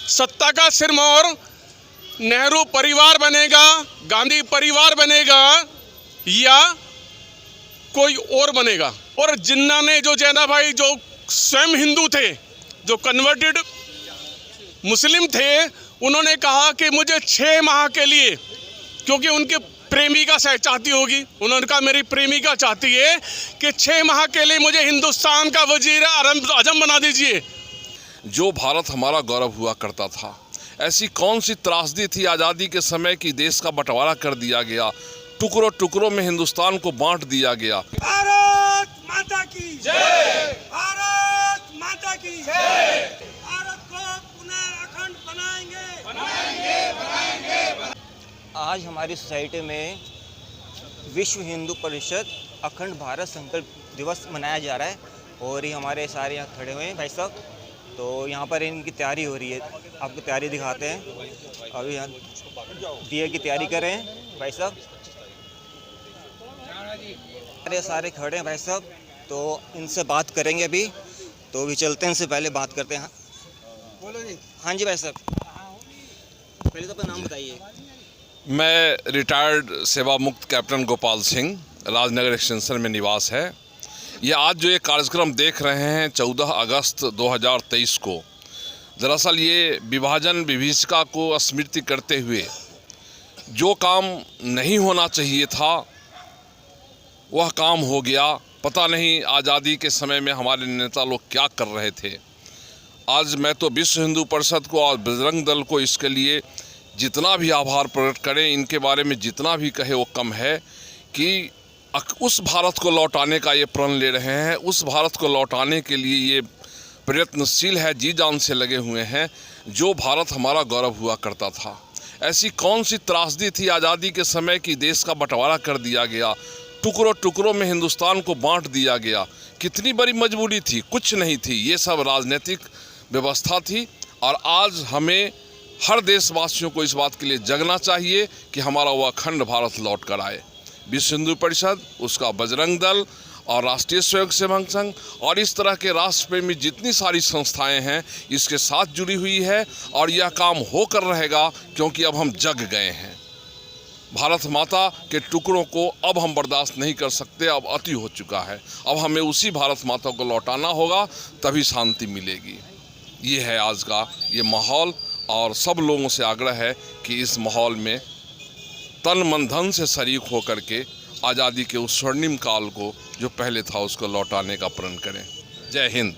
सत्ता का सिरमौर नेहरू परिवार बनेगा, गांधी परिवार बनेगा या कोई और बनेगा। और जिन्ना ने जो जैना भाई जो स्वयं हिंदू थे, जो कन्वर्टेड मुस्लिम थे, उन्होंने कहा कि मुझे 6 माह के लिए, क्योंकि उनकी प्रेमिका शायद चाहती होगी, उन्होंने कहा मेरी प्रेमिका चाहती है कि 6 माह के लिए मुझे हिंदुस्तान का वजीर आजम बना दीजिए। जो भारत हमारा गौरव हुआ करता था, ऐसी कौन सी त्रासदी थी आज़ादी के समय की देश का बंटवारा कर दिया गया, टुकड़ों टुकड़ों में हिंदुस्तान को बांट दिया गया। भारत माता की जय, भारत माता की जय। भारत को पुनः अखंड बनाएंगे, बनाएंगे, बनाएंगे। आज हमारी सोसाइटी में विश्व हिंदू परिषद अखंड भारत संकल्प दिवस मनाया जा रहा है और ये हमारे सारे यहाँ खड़े हुए हैं भाई साहब। तो यहाँ पर इनकी तैयारी हो रही है, आपको तैयारी दिखाते हैं। अभी यहाँ दिए की तैयारी कर रहे हैं भाई साहब, अरे सारे खड़े हैं भाई साहब। तो इनसे बात करेंगे अभी, तो भी चलते हैं, इनसे पहले बात करते हैं। बोलो जी। हाँ जी भाई साहब, पहले तो अपना नाम बताइए। मैं रिटायर्ड सेवा मुक्त कैप्टन गोपाल सिंह, राजनगर एक्सटेंशन में निवास है। ये आज जो ये कार्यक्रम देख रहे हैं 14 अगस्त 2023 को, दरअसल ये विभाजन विभीषिका को स्मृति करते हुए जो काम नहीं होना चाहिए था वह काम हो गया। पता नहीं आज़ादी के समय में हमारे नेता लोग क्या कर रहे थे। आज मैं तो विश्व हिंदू परिषद को और बजरंग दल को इसके लिए जितना भी आभार प्रकट करें, इनके बारे में जितना भी कहे वो कम है कि उस भारत को लौटाने का ये प्रण ले रहे हैं, उस भारत को लौटाने के लिए ये प्रयत्नशील है, जी जान से लगे हुए हैं। जो भारत हमारा गौरव हुआ करता था, ऐसी कौन सी त्रासदी थी आज़ादी के समय की देश का बंटवारा कर दिया गया, टुकड़ों टुकड़ों में हिंदुस्तान को बांट दिया गया। कितनी बड़ी मजबूरी थी, कुछ नहीं थी, ये सब राजनीतिक व्यवस्था थी। और आज हमें हर देशवासियों को इस बात के लिए जगना चाहिए कि हमारा वह अखंड भारत लौट कर आए। विश्व हिंदू परिषद, उसका बजरंग दल और राष्ट्रीय स्वयं सेवक संघ और इस तरह के राष्ट्रप्रेमी जितनी सारी संस्थाएं हैं इसके साथ जुड़ी हुई है और यह काम होकर रहेगा, क्योंकि अब हम जग गए हैं। भारत माता के टुकड़ों को अब हम बर्दाश्त नहीं कर सकते, अब अति हो चुका है। अब हमें उसी भारत माता को लौटाना होगा, तभी शांति मिलेगी। ये है आज का ये माहौल और सब लोगों से आग्रह है कि इस माहौल में तन मन धन से शरीक होकर के आज़ादी के उस स्वर्णिम काल को जो पहले था उसको लौटाने का प्रण करें। जय हिंद,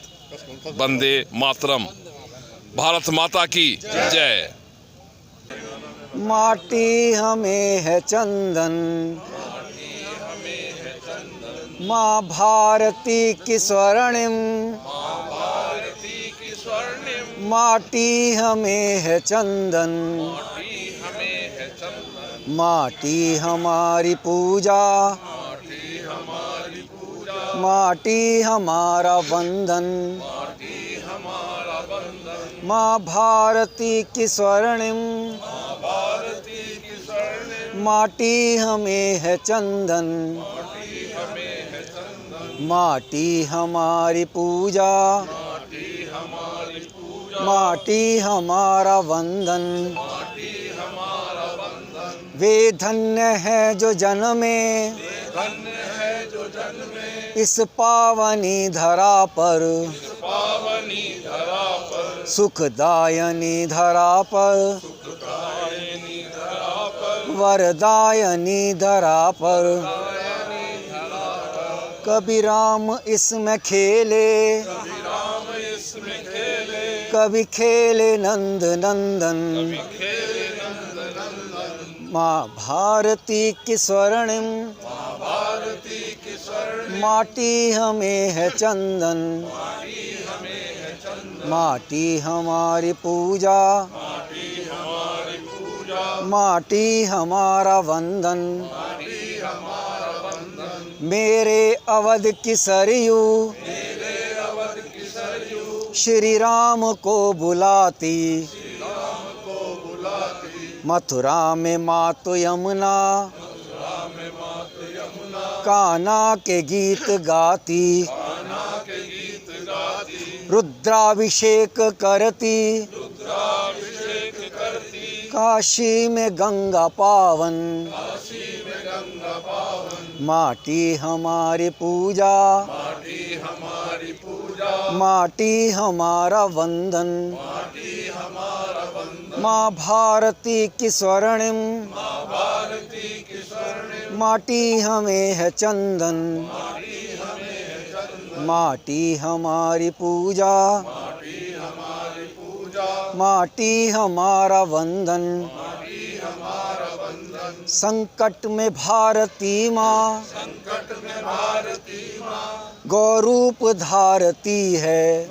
वंदे मातरम, भारत माता की जय। माटी हमें है चंदन, माँ भारती की स्वर्णिम, माटी हमें है चंदन, माटी हमारी पूजा, माटी हमारा बंधन, माँ भारती की स्वर्णिम, माटी हमें है चंदन, माटी हमारी पूजा, माटी हमारा वंदन। वे धन्य है जो जन्मे इस पावनी धरा पर, सुखदायनी धरा पर, वरदायनी धरा पर। कभी राम इसमें खेले, कभी खेले नंद नंदन, माँ भारती की स्वर्णिम, माटी हमें है चंदन, माटी हमारी पूजा, माटी हमारा वंदन। मेरे अवध की सरयू श्री राम को बुलाती, मथुरा में मातु यमुना कान्हा के गीत गाती, रुद्राभिषेक करती काशी में गंगा पावन, माटी हमारी पूजा, माटी हमारा वंदन, माँ भारती की स्वर्णिम, माटी हमें है चंदन, माटी हमारी पूजा, माटी हमारा वंदन, संकट में भारती माँ, गौरूप धारती है,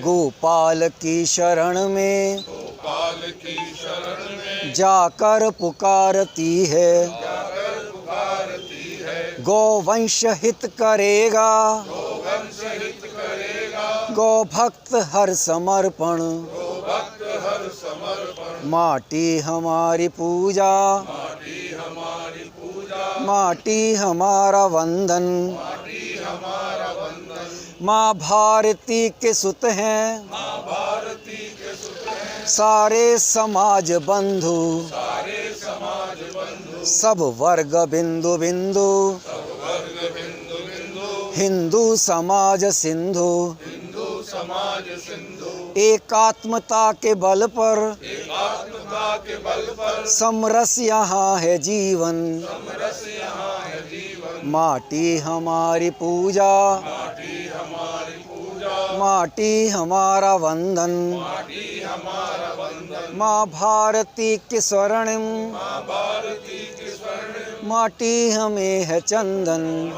गोपाल की शरण में जाकर पुकारती है, गौवंश हित करेगा, गौ भक्त हर समर्पण, माटी हमारी पूजा, माटी हमारा वंदन, माँ भारती के सुत हैं, सारे समाज बंधु, सब वर्ग बिंदु बिंदु, हिंदू समाज सिंधु, एकात्मता के बल पर समरस यहाँ है जीवन, माटी हमारी पूजा, माटी हमारा वंदन, माँ भारती के स्वर्णिम, माटी हमें है चंदन,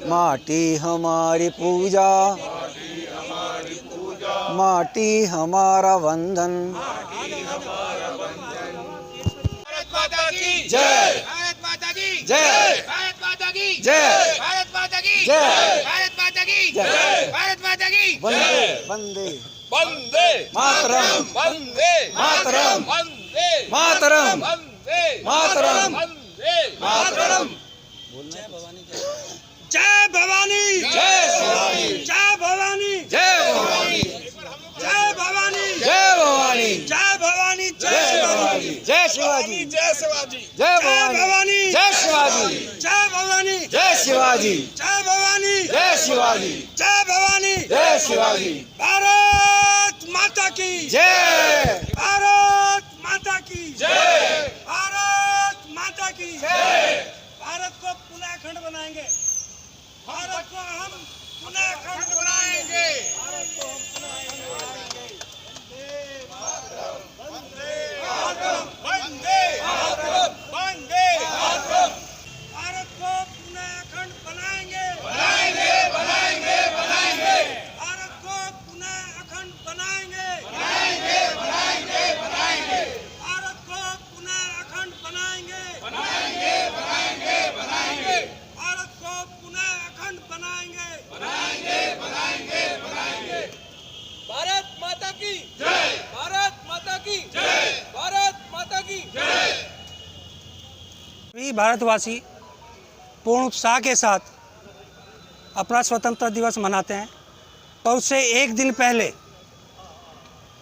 माटी हमारी पूजा, माटी हमारा वंदन। भारत माता की जय, भारत माता की जय, भारत माता की जय, भारत माता की जय, भारत माता की जय, भारत माता की वंदे वंदे वंदे मातरम, वंदे मातरम, वंदे मातरम, वंदे मातरम, वंदे मातरम। जय भवानी जय शिवाजी, जय भवानी जय भवानी, जय भवानी जय भवानी, जय भवानी जय भवानी, जय शिवाजी, जय शिवाजी जय भवानी, भवानी, जय शिवाजी, जय भवानी जय शिवाजी, जय भवानी जय शिवाजी, जय भवानी जय शिवाजी। भारत माता की जय, भारत माता की जय, भारत माता की जय। भारत को पुनः अखंड बनाएंगे, भारत को हम पुनः अखंड बनाएंगे, भारत को हम पुनः अखंड बनाएंगे। वंदे मातरम, वंदे मातरम। भारत को पुनः अखंड बनाएंगे, बनाएंगे, बनाएंगे, बनाएंगे। भारत को पुनः अखंड बनाएंगे, बनाएंगे, बनाएंगे, बनाएंगे। भारत को पुनः अखंड बनाएंगे, बनाएंगे, बनाएंगे, बनाएंगे। भारत को पुनः अखंड बनाएंगे, बनाएंगे, बनाएंगे, बनाएंगे। भारत माता की जय, भारत माता की जय, भारत माता की जय। सभी भारतवासी पूर्ण उत्साह के साथ अपना स्वतंत्रता दिवस मनाते हैं, और उससे एक दिन पहले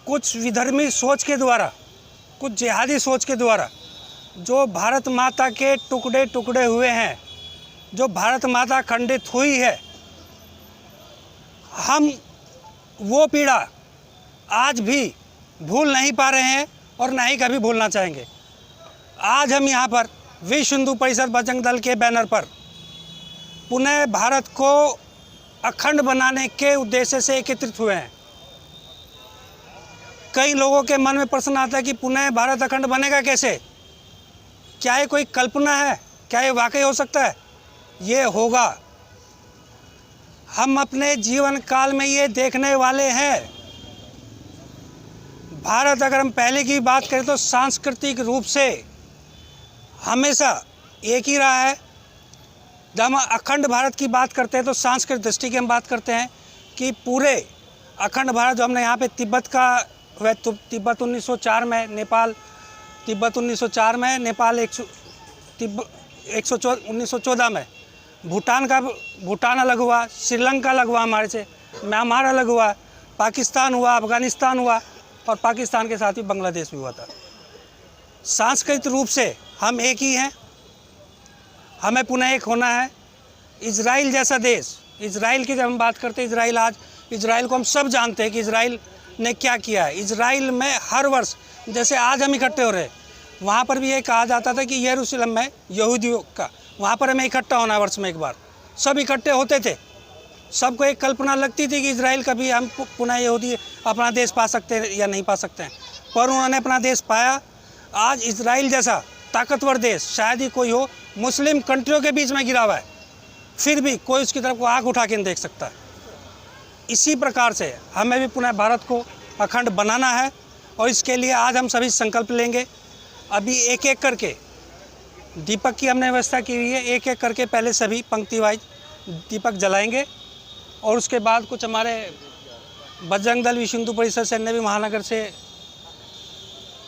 कुछ विधर्मी सोच के द्वारा, कुछ जिहादी सोच के द्वारा जो भारत माता के टुकड़े टुकड़े हुए हैं, जो भारत माता खंडित हुई है, हम वो पीड़ा आज भी भूल नहीं पा रहे हैं और ना ही कभी भूलना चाहेंगे। आज हम यहाँ पर विश्व हिंदू परिषद बजरंग दल के बैनर पर पुनः भारत को अखंड बनाने के उद्देश्य से एकत्रित हुए हैं। कई लोगों के मन में प्रश्न आता है कि पुनः भारत अखंड बनेगा कैसे? क्या ये कोई कल्पना है? क्या ये वाकई हो सकता है? ये होगा। हम अपने जीवन काल में ये देखने वाले हैं। भारत, अगर हम पहले की बात करें तो सांस्कृतिक रूप से हमेशा एक ही रहा है। जब हम अखंड भारत की बात करते हैं तो सांस्कृतिक दृष्टि की हम बात करते हैं कि पूरे अखंड भारत, जो हमने यहाँ पे तिब्बत का हुआ, तो तिब्बत 1904 में, नेपाल तिब्बत 1904 में, नेपाल 1914 में, भूटान अलग हुआ, श्रीलंका अलग हुआ हमारे से, म्यांमार अलग हुआ, पाकिस्तान हुआ, अफ़गानिस्तान हुआ और पाकिस्तान के साथ ही बांग्लादेश भी हुआ था। सांस्कृतिक रूप से हम एक ही हैं, हमें पुनः एक होना है। इजराइल जैसा देश, इजराइल की जब हम बात करते हैं, इजराइल को हम सब जानते हैं कि इजराइल ने क्या किया है। इजराइल में हर वर्ष जैसे आज हम इकट्ठे हो रहे हैं, वहाँ पर भी ये कहा जाता था कि यरूशलेम में यहूदियों का, वहाँ पर हमें इकट्ठा होना है वर्ष में एक बार। सब इकट्ठे होते थे, सबको एक कल्पना लगती थी कि इजराइल कभी हम पुनः यहूदी अपना देश पा सकते हैं या नहीं पा सकते हैं, पर उन्होंने अपना देश पाया। आज इजराइल जैसा ताकतवर देश शायद ही कोई हो, मुस्लिम कंट्रियों के बीच में गिरा हुआ है, फिर भी कोई उसकी तरफ को आँख उठा के नहीं देख सकता। इसी प्रकार से हमें भी पुनः भारत को अखंड बनाना है और इसके लिए आज हम सभी संकल्प लेंगे। अभी एक एक करके दीपक की हमने व्यवस्था की हुई है, एक एक करके पहले सभी पंक्ति वाइज दीपक जलाएंगे और उसके बाद कुछ हमारे बजरंग दल विश्व हिंदू परिषद से अन्य भी महानगर से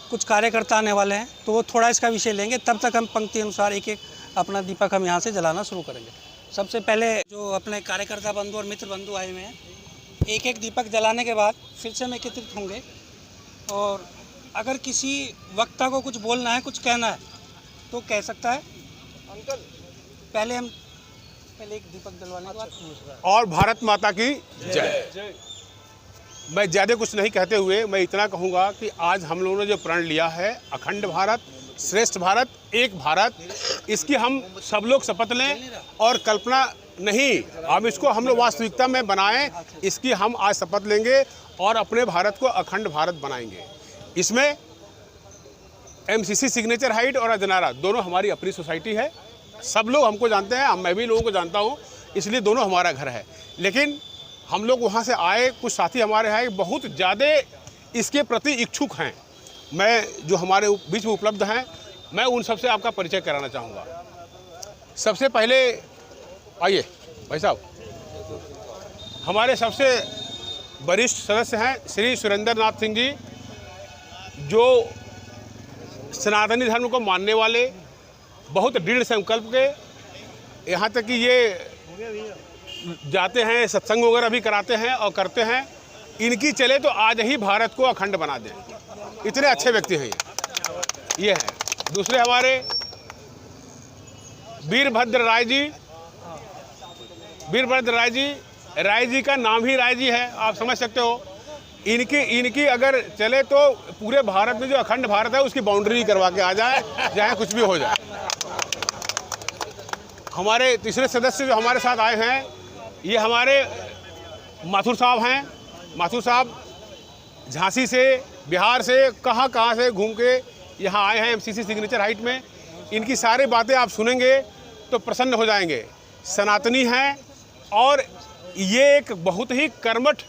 कुछ कार्यकर्ता आने वाले हैं, तो वो थोड़ा इसका विषय लेंगे। तब तक हम पंक्ति अनुसार एक एक अपना दीपक हम यहाँ से जलाना शुरू करेंगे। सबसे पहले जो अपने कार्यकर्ता बंधु और मित्र बंधु आए हुए हैं, एक एक दीपक जलाने के बाद फिर से हम एकत्रित होंगे और अगर किसी वक्ता को कुछ बोलना है, कुछ कहना है तो कह सकता है। पहले एक दीपक जलवाने के बाद और भारत माता की जय। मैं ज़्यादा कुछ नहीं कहते हुए मैं इतना कहूँगा कि आज हम लोगों ने जो प्रण लिया है अखंड भारत, श्रेष्ठ भारत, एक भारत, इसकी हम सब लोग शपथ लें और कल्पना नहीं, अब इसको हम लोग वास्तविकता में बनाएं, इसकी हम आज शपथ लेंगे और अपने भारत को अखंड भारत बनाएंगे। इसमें MCC सिग्नेचर हाइट और अजनारा दोनों हमारी अपनी सोसाइटी है, सब लोग हमको जानते हैं, मैं भी लोगों को जानता हूँ, इसलिए दोनों हमारा घर है। लेकिन हम लोग वहाँ से आए, कुछ साथी हमारे हैं बहुत ज़्यादा इसके प्रति इच्छुक हैं, मैं जो हमारे बीच में उपलब्ध हैं, मैं उन सबसे आपका परिचय कराना चाहूँगा। सबसे पहले आइए भाई साहब, हमारे सबसे वरिष्ठ सदस्य हैं श्री सुरेंद्र नाथ सिंह जी, जो सनातनी धर्म को मानने वाले, बहुत दृढ़ संकल्प के, यहाँ तक कि ये जाते हैं सत्संग वगैरह भी कराते हैं और करते हैं। इनकी चले तो आज ही भारत को अखंड बना दें, इतने अच्छे व्यक्ति हैं ये हैं। दूसरे हमारे वीरभद्र राय जी, राय जी का नाम ही राय जी है, आप समझ सकते हो। इनकी अगर चले तो पूरे भारत में जो अखंड भारत है उसकी बाउंड्री करवा के आ जाए, चाहे कुछ भी हो जाए। हमारे तीसरे सदस्य जो हमारे साथ आए हैं, ये हमारे माथुर साहब हैं। माथुर साहब झांसी से, बिहार से, कहाँ से घूम के यहाँ आए हैं MCC सिग्नेचर हाइट में। इनकी सारी बातें आप सुनेंगे तो प्रसन्न हो जाएंगे। सनातनी हैं और ये एक बहुत ही कर्मठ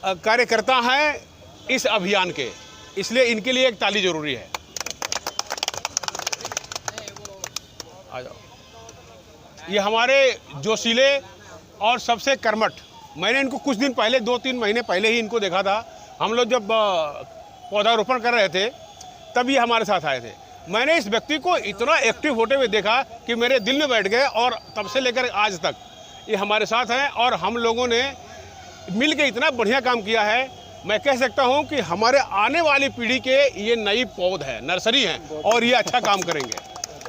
कार्यकर्ता हैं इस अभियान के, इसलिए इनके लिए एक ताली जरूरी है। आ जाओ। ये हमारे जोशीले और सबसे कर्मठ, मैंने इनको कुछ दिन पहले, 2-3 महीने पहले ही इनको देखा था। हम लोग जब पौधारोपण कर रहे थे तब ये हमारे साथ आए थे। मैंने इस व्यक्ति को इतना एक्टिव होते हुए देखा कि मेरे दिल में बैठ गए और तब से लेकर आज तक ये हमारे साथ हैं और हम लोगों ने मिल के इतना बढ़िया काम किया है। मैं कह सकता हूं कि हमारे आने वाली पीढ़ी के ये नई पौध है, नर्सरी है और ये अच्छा काम करेंगे।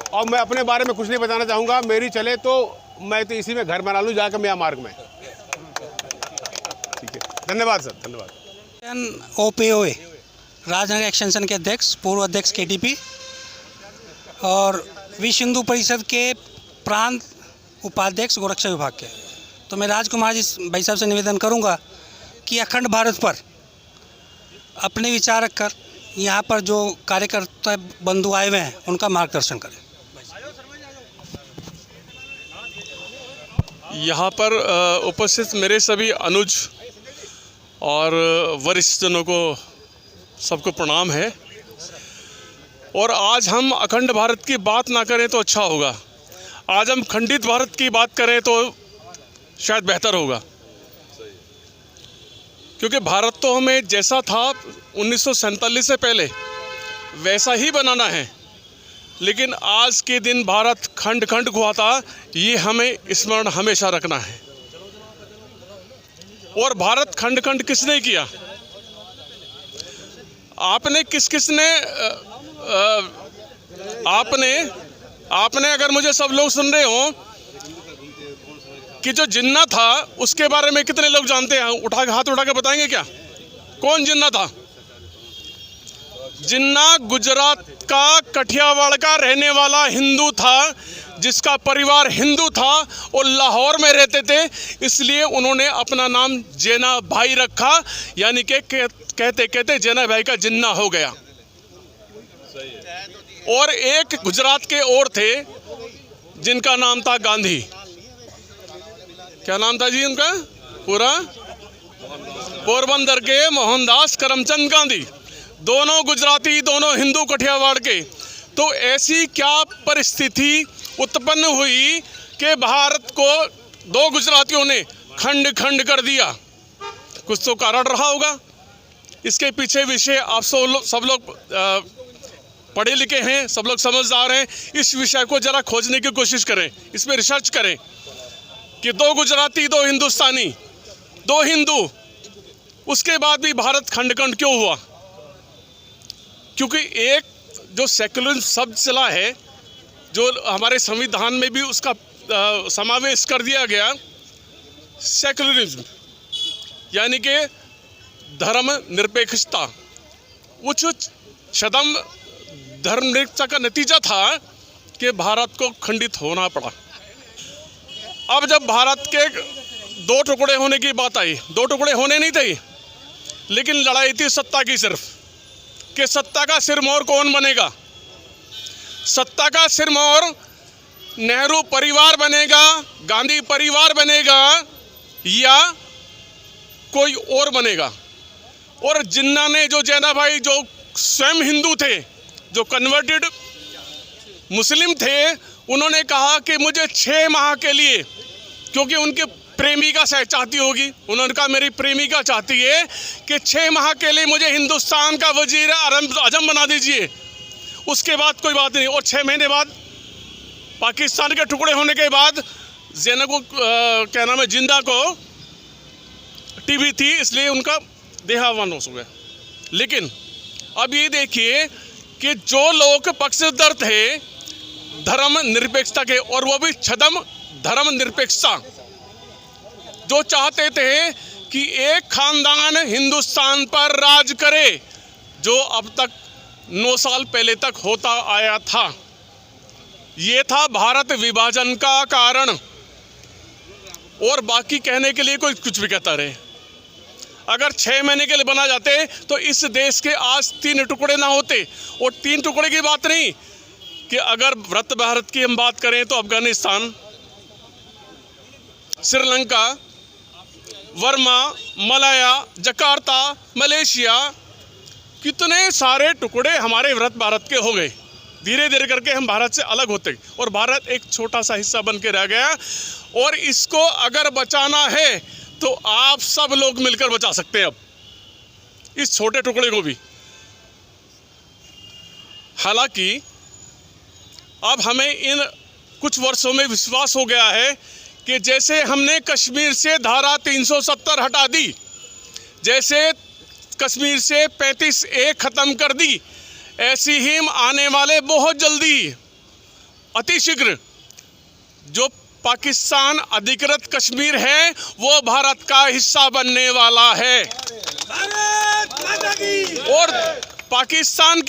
और मैं अपने बारे में कुछ नहीं बताना चाहूँगा, मेरी चले तो मैं तो इसी में घर बना लूँ जाकर मियाँ मार्ग में। ठीक है, धन्यवाद सर, धन्यवाद। OPOA राजनगर एक्सटेंशन के अध्यक्ष, पूर्व अध्यक्ष KTP और विश्व हिंदू परिषद के प्रांत उपाध्यक्ष गोरक्षा विभाग के। तो मैं राजकुमार जी भाई साहब से निवेदन करूंगा कि अखंड भारत पर अपने विचार रखकर यहाँ पर जो कार्यकर्ता बंधु आए हुए हैं उनका मार्गदर्शन करें। यहाँ पर उपस्थित मेरे सभी अनुज और वरिष्ठ जनों को सबको प्रणाम है। और आज हम अखंड भारत की बात ना करें तो अच्छा होगा, आज हम खंडित भारत की बात करें तो शायद बेहतर होगा, क्योंकि भारत तो हमें जैसा था 1947 से पहले वैसा ही बनाना है। लेकिन आज के दिन भारत खंड खंड हुआ था, ये हमें स्मरण हमेशा रखना है। और भारत खंड खंड किसने किया? आपने किस किसने आपने अगर मुझे सब लोग सुन रहे हो कि जो जिन्ना था उसके बारे में कितने लोग जानते हैं? हाथ उठा के बताएंगे क्या? कौन जिन्ना था? जिन्ना गुजरात का कठियावाड़ का रहने वाला हिंदू था, जिसका परिवार हिंदू था और लाहौर में रहते थे, इसलिए उन्होंने अपना नाम जेना भाई रखा, यानी कि कहते कहते जेना भाई का जिन्ना हो गया। और एक गुजरात के और थे जिनका नाम था गांधी। क्या नाम था जी उनका पूरा? पोरबंदर के मोहनदास करमचंद गांधी। दोनों गुजराती, दोनों हिंदू कठियावाड़ के। तो ऐसी क्या परिस्थिति उत्पन्न हुई कि भारत को दो गुजरातियों ने खंड खंड कर दिया? कुछ तो कारण रहा होगा। इसके पीछे विषय आप सब लोग पढ़े लिखे हैं, सब लोग समझदार हैं। इस विषय को जरा खोजने की कोशिश करें, इस पर रिसर्च करें कि दो गुजराती, दो हिंदुस्तानी, दो हिंदू, उसके बाद भी भारत खंड खंड क्यों हुआ? क्योंकि एक जो सेकुलरिज्म शब्द चला है, जो हमारे संविधान में भी उसका समावेश कर दिया गया, सेकुलरिज्म यानी कि धर्म निरपेक्षता, उच्च छदम धर्मनिरपेक्षता का नतीजा था कि भारत को खंडित होना पड़ा। अब जब भारत के दो टुकड़े होने की बात आई, दो टुकड़े होने नहीं थे, लेकिन लड़ाई थी सत्ता की सिर्फ, कि सत्ता का सिरमौर कौन बनेगा। सत्ता का सिरमौर नेहरू परिवार बनेगा, गांधी परिवार बनेगा, या कोई और बनेगा। और जिन्ना ने, जो जैना भाई जो स्वयं हिंदू थे, जो कन्वर्टेड मुस्लिम थे, उन्होंने कहा कि मुझे 6 माह के लिए, क्योंकि उनकी प्रेमिका शायद चाहती होगी, उन्होंने कहा मेरी प्रेमिका चाहती है कि 6 माह के लिए मुझे हिंदुस्तान का वजीर आजम बना दीजिए, उसके बाद कोई बात नहीं। और 6 महीने बाद पाकिस्तान के टुकड़े होने के बाद ज़ैनब को क्या नाम है, जिंदा को टीबी थी, इसलिए उनका देहावसान हो गया। लेकिन अब ये देखिए कि जो लोग पक्षधर थे धर्म निरपेक्षता के, और वो भी छदम धर्म निरपेक्षता, जो चाहते थे कि एक खानदान हिंदुस्तान पर राज करे, जो अब तक 9 साल पहले तक होता आया था। ये था भारत विभाजन का कारण। और बाकी कहने के लिए कोई कुछ भी कहता रहे। अगर 6 महीने के लिए बना जाते तो इस देश के आज 3 टुकड़े ना होते। और 3 टुकड़े की बात नहीं, कि अगर भारत की हम बात करें तो अफगानिस्तान, श्रीलंका, वर्मा, मलाया, जकार्ता, मलेशिया, कितने सारे टुकड़े हमारे भारत के हो गए। धीरे धीरे करके हम भारत से अलग होते, और भारत एक छोटा सा हिस्सा बन के रह गया। और इसको अगर बचाना है तो आप सब लोग मिलकर बचा सकते हैं अब इस छोटे टुकड़े को भी। हालांकि अब हमें इन कुछ वर्षों में विश्वास हो गया है कि जैसे हमने कश्मीर से धारा 370 हटा दी, जैसे कश्मीर से 35A ख़त्म कर दी, ऐसी ही आने वाले बहुत जल्दी अतिशीघ्र जो पाकिस्तान अधिकृत कश्मीर है वो भारत का हिस्सा बनने वाला है। और पाकिस्तान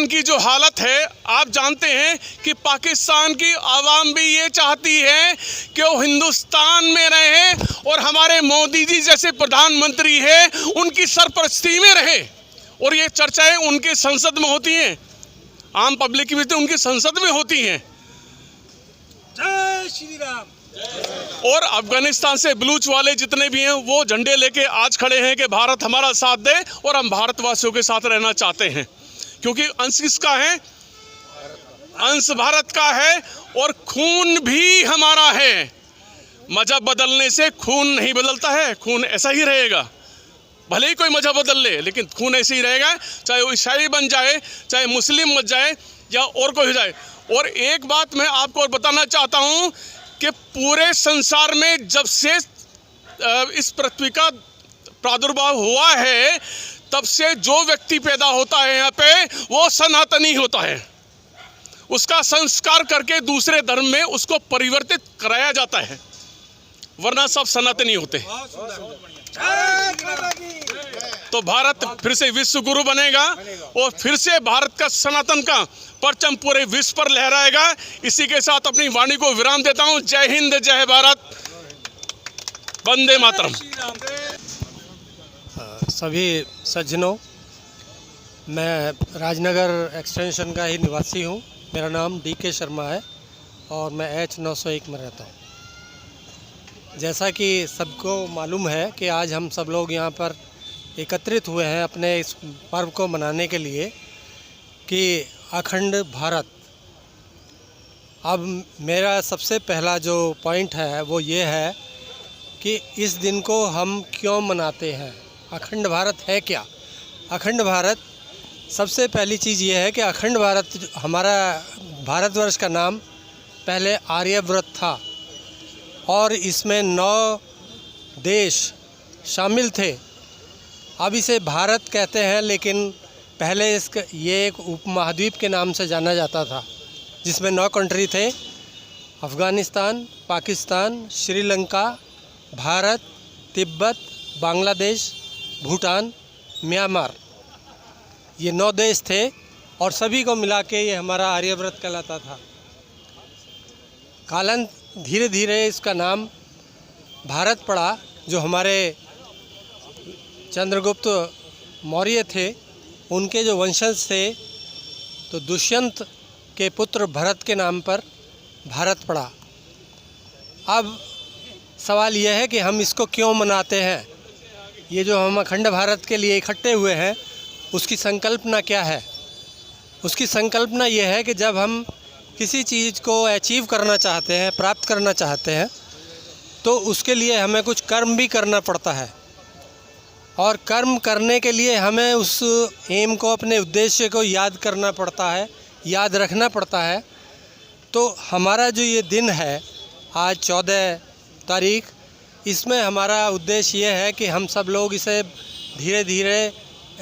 की जो हालत है, आप जानते हैं कि पाकिस्तान की आवाम भी ये चाहती है कि वो हिंदुस्तान में रहे और हमारे मोदी जी जैसे प्रधानमंत्री हैं उनकी सरपरस्ती में रहे। और ये चर्चाएं उनके संसद में होती हैं, आम पब्लिक की भी उनकी संसद में होती हैं। जय श्री राम। और अफगानिस्तान से बलूच वाले जितने भी हैं वो झंडे लेके आज खड़े हैं कि भारत हमारा साथ दे और हम भारतवासियों के साथ रहना चाहते हैं, क्योंकि अंश किसका है? अंश भारत का है और खून भी हमारा है। मजहब बदलने से खून नहीं बदलता है, खून ऐसा ही रहेगा। भले ही कोई मजहब बदल ले, लेकिन खून ऐसे ही रहेगा, चाहे वो ईसाई बन जाए, चाहे मुस्लिम बन जाए, या और कोई हो जाए। और एक बात मैं आपको और बताना चाहता हूँ कि पूरे संसार में जब से इस पृथ्वी का प्रादुर्भाव हुआ है, तब से जो व्यक्ति पैदा होता है यहाँ पे वो सनातनी होता है। उसका संस्कार करके दूसरे धर्म में उसको परिवर्तित कराया जाता है, वरना सब सनातनी होते हैं। तो भारत फिर से विश्व गुरु बनेगा और फिर से भारत का सनातन का परचम पूरे विश्व पर लहराएगा। इसी के साथ अपनी वाणी को विराम देता हूँ। जय हिंद, जय भारत, वंदे मातरम। सभी सज्जनों, मैं राजनगर एक्सटेंशन का ही निवासी हूँ। मेरा नाम DK शर्मा है और मैं H901 में रहता हूँ। जैसा कि सबको मालूम है कि आज हम सब लोग यहाँ पर एकत्रित हुए हैं अपने इस पर्व को मनाने के लिए कि अखंड भारत। अब मेरा सबसे पहला जो पॉइंट है वो ये है कि इस दिन को हम क्यों मनाते हैं, अखंड भारत है क्या। अखंड भारत, सबसे पहली चीज़ ये है कि अखंड भारत, हमारा भारतवर्ष का नाम पहले आर्यव्रत था और इसमें 9 देश शामिल थे। अब इसे भारत कहते हैं, लेकिन पहले ये एक उपमहाद्वीप के नाम से जाना जाता था, जिसमें 9 कंट्री थे: अफ़गानिस्तान, पाकिस्तान, श्रीलंका, भारत, तिब्बत, बांग्लादेश, भूटान, म्यांमार। ये 9 देश थे और सभी को मिला के ये हमारा आर्यव्रत कहलाता था। धीरे धीरे इसका नाम भारत पड़ा। जो हमारे चंद्रगुप्त मौर्य थे, उनके जो वंशज थे, तो दुष्यंत के पुत्र भरत के नाम पर भारत पड़ा। अब सवाल यह है कि हम इसको क्यों मनाते हैं। ये जो हम अखंड भारत के लिए इकट्ठे हुए हैं, उसकी संकल्पना क्या है। उसकी संकल्पना ये है कि जब हम किसी चीज़ को अचीव करना चाहते हैं, प्राप्त करना चाहते हैं, तो उसके लिए हमें कुछ कर्म भी करना पड़ता है और कर्म करने के लिए हमें उस एम को, अपने उद्देश्य को याद करना पड़ता है, याद रखना पड़ता है। तो हमारा जो ये दिन है आज 14 तारीख, इसमें हमारा उद्देश्य ये है कि हम सब लोग इसे धीरे धीरे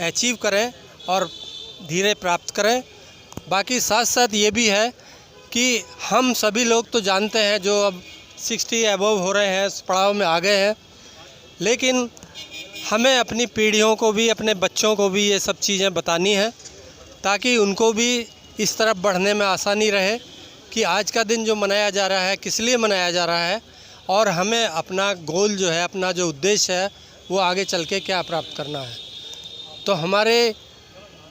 अचीव करें और धीरे प्राप्त करें। बाकी साथ साथ ये भी है कि हम सभी लोग तो जानते हैं, जो अब 60 अबव हो रहे हैं, इस पड़ाव में आ गए हैं, लेकिन हमें अपनी पीढ़ियों को भी, अपने बच्चों को भी ये सब चीज़ें बतानी है, ताकि उनको भी इस तरफ बढ़ने में आसानी रहे कि आज का दिन जो मनाया जा रहा है किस लिए मनाया जा रहा है और हमें अपना गोल जो है, अपना जो उद्देश्य है, वो आगे चल के क्या प्राप्त करना है। तो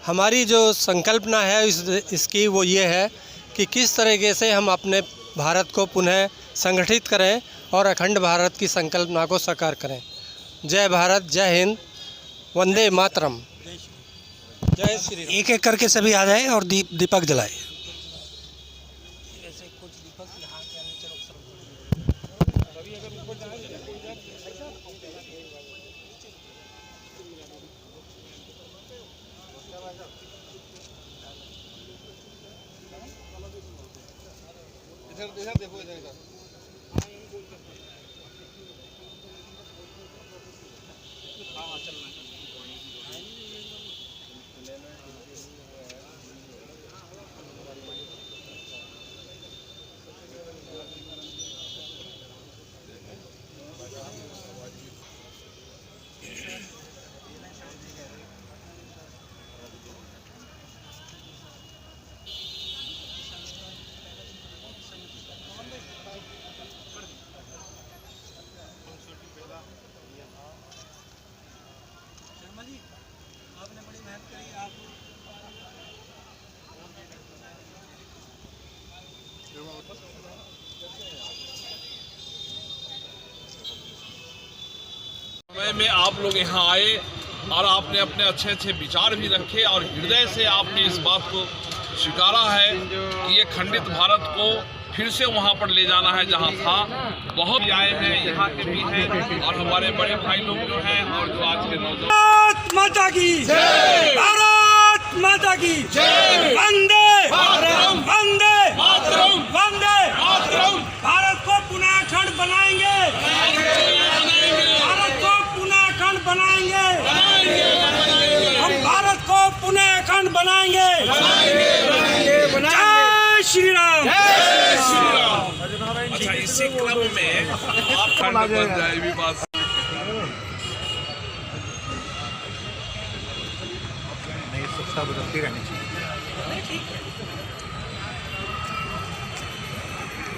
हमारी जो संकल्पना है इसकी वो ये है कि किस तरीके से हम अपने भारत को पुनः संगठित करें और अखंड भारत की संकल्पना को साकार करें। जय भारत, जय हिंद, वंदे मातरम। जय श्री राम। एक एक करके सभी आ जाए और दीपक जलाए। समय में आप लोग यहाँ आए और आपने अपने अच्छे अच्छे विचार भी रखे और हृदय से आपने इस बात को स्वीकारा है कि ये खंडित भारत को फिर से वहाँ पर ले जाना है जहाँ था। बहुत आए हैं, यहाँ के भी हैं और हमारे बड़े भाई लोग जो हैं और जो आज के नौजवान। भारत माता की जय, भारत माता की जय, वंदे मातरम, वंदे मातरम, वंदे मातरम। भारत को पुनः अखंड बनाएंगे, बनाएंगे हम भारत को पुनः अखंड बनाएंगे जय श्री राम। अच्छा, इसी क्रम में आप बन जाए भी बात।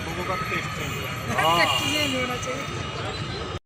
लोगों का टेस्ट